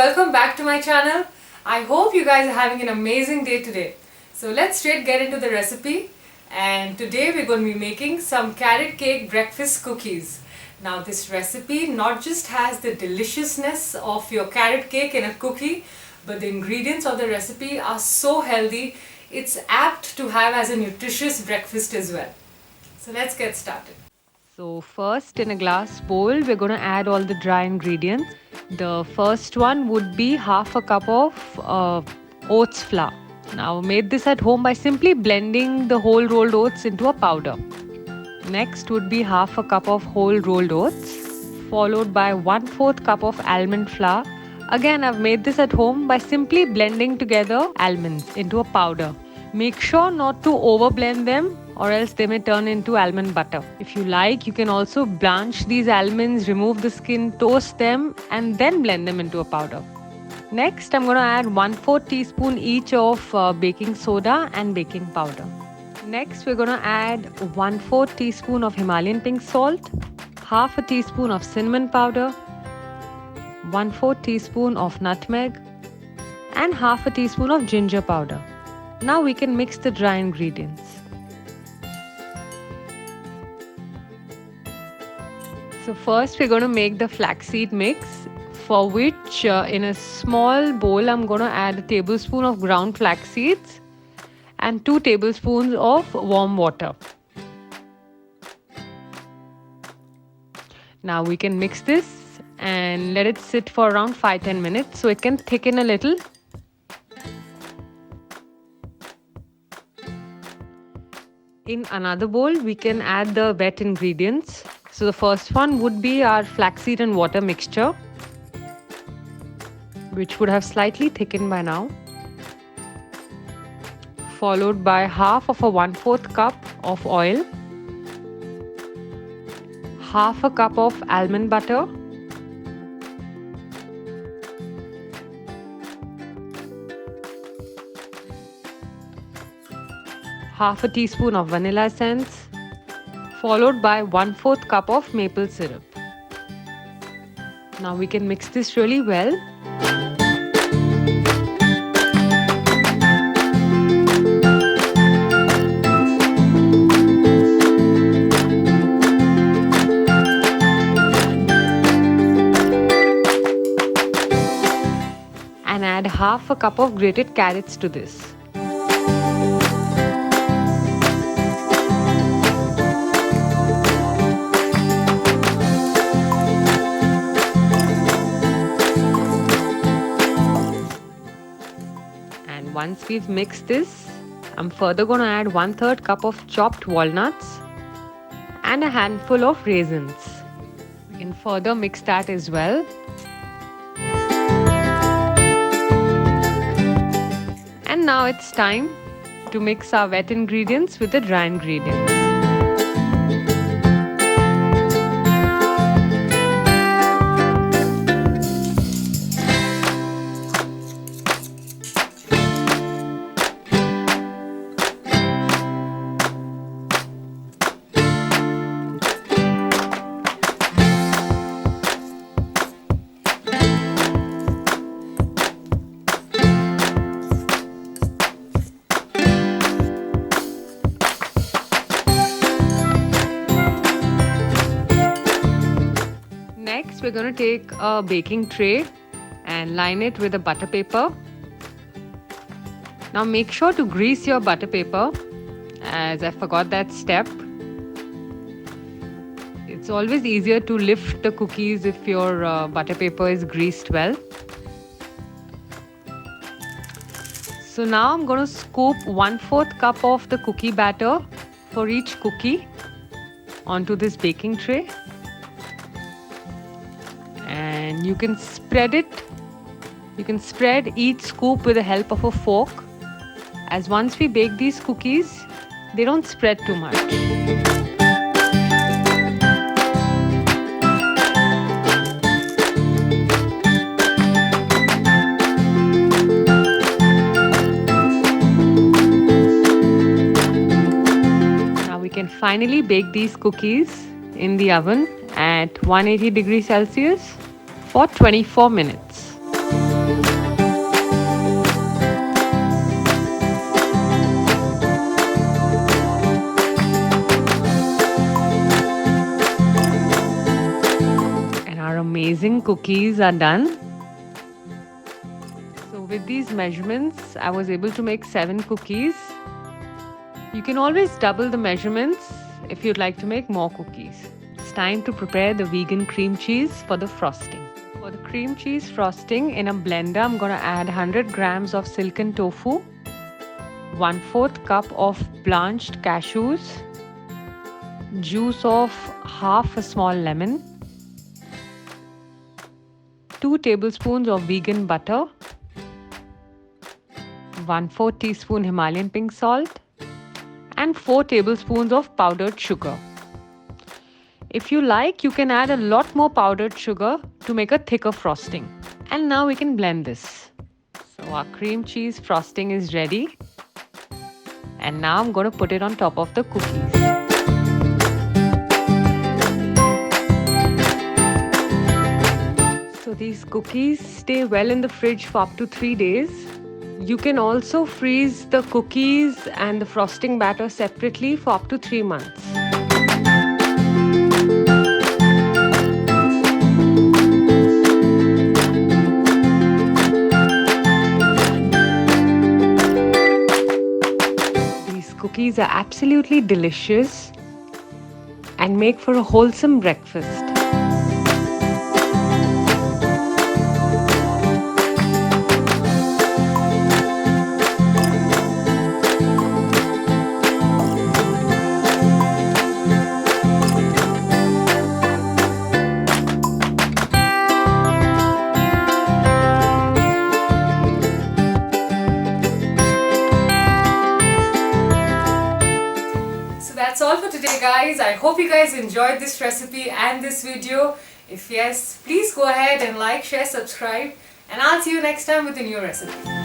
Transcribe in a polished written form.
welcome back to my channel. I hope you guys are having an amazing day today. So let's straight get into the recipe, and today we're going to be making some carrot cake breakfast cookies. Now this recipe not just has the deliciousness of your carrot cake in a cookie, but the ingredients of the recipe are so healthy, it's apt to have as a nutritious breakfast as well. So let's get started. So first, in a glass bowl, we're going to add all the dry ingredients. The first one would be half a cup of oats flour. Now, I made this at home by simply blending the whole rolled oats into a powder. Next would be half a cup of whole rolled oats, followed by 1/4 cup of almond flour. Again, I've made this at home by simply blending together almonds into a powder. Make sure not to overblend them, or else they may turn into almond butter. If you like, you can also blanch these almonds, remove the skin, toast them, and then blend them into a powder. Next, I'm going to add 1/4 teaspoon each of baking soda and baking powder. Next, we're going to add 1/4 teaspoon of Himalayan pink salt, half a teaspoon of cinnamon powder, 1/4 teaspoon of nutmeg, and half a teaspoon of ginger powder. Now we can mix the dry ingredients. So first we're going to make the flaxseed mix, for which in a small bowl I'm going to add a tablespoon of ground flax seeds and 2 tablespoons of warm water. Now we can mix this and let it sit for around 5-10 minutes so it can thicken a little. In another bowl, we can add the wet ingredients. So the first one would be our flaxseed and water mixture, which would have slightly thickened by now, followed by half of a 1/4 cup of oil, half a cup of almond butter, half a teaspoon of vanilla essence, followed by 1/4 cup of maple syrup. Now we can mix this really well. And add half a cup of grated carrots to this. Once we've mixed this, I'm further going to add 1/3 cup of chopped walnuts and a handful of raisins. We can further mix that as well. And now it's time to mix our wet ingredients with the dry ingredients. Next, we're going to take a baking tray and line it with a butter paper. Now make sure to grease your butter paper, as I forgot that step. It's always easier to lift the cookies if your butter paper is greased well. So now I'm going to scoop 1/4 cup of the cookie batter for each cookie onto this baking tray. And you can spread it. You can spread each scoop with the help of a fork, as once we bake these cookies, they don't spread too much. Now we can finally bake these cookies in the oven at 180 degrees Celsius for 24 minutes. amazing cookies are done. So with these measurements, I was able to make 7 cookies. You can always double the measurements if you'd like to make more cookies. It's time to prepare the vegan cream cheese for the frosting. For the cream cheese frosting, in a blender, I'm going to add 100 grams of silken tofu, 1/4 cup of blanched cashews, juice of half a small lemon, 2 tablespoons of vegan butter, 1/4 teaspoon Himalayan pink salt, and 4 tablespoons of powdered sugar. If you like, you can add a lot more powdered sugar to make a thicker frosting. And now we can blend this. So our cream cheese frosting is ready. And now I'm going to put it on top of the cookies. So these cookies stay well in the fridge for up to 3 days. You can also freeze the cookies and the frosting batter separately for up to 3 months. These cookies are absolutely delicious and make for a wholesome breakfast. That's all for today, guys. I hope you guys enjoyed this recipe and this video. If yes, please go ahead and like, share, subscribe, and I'll see you next time with a new recipe.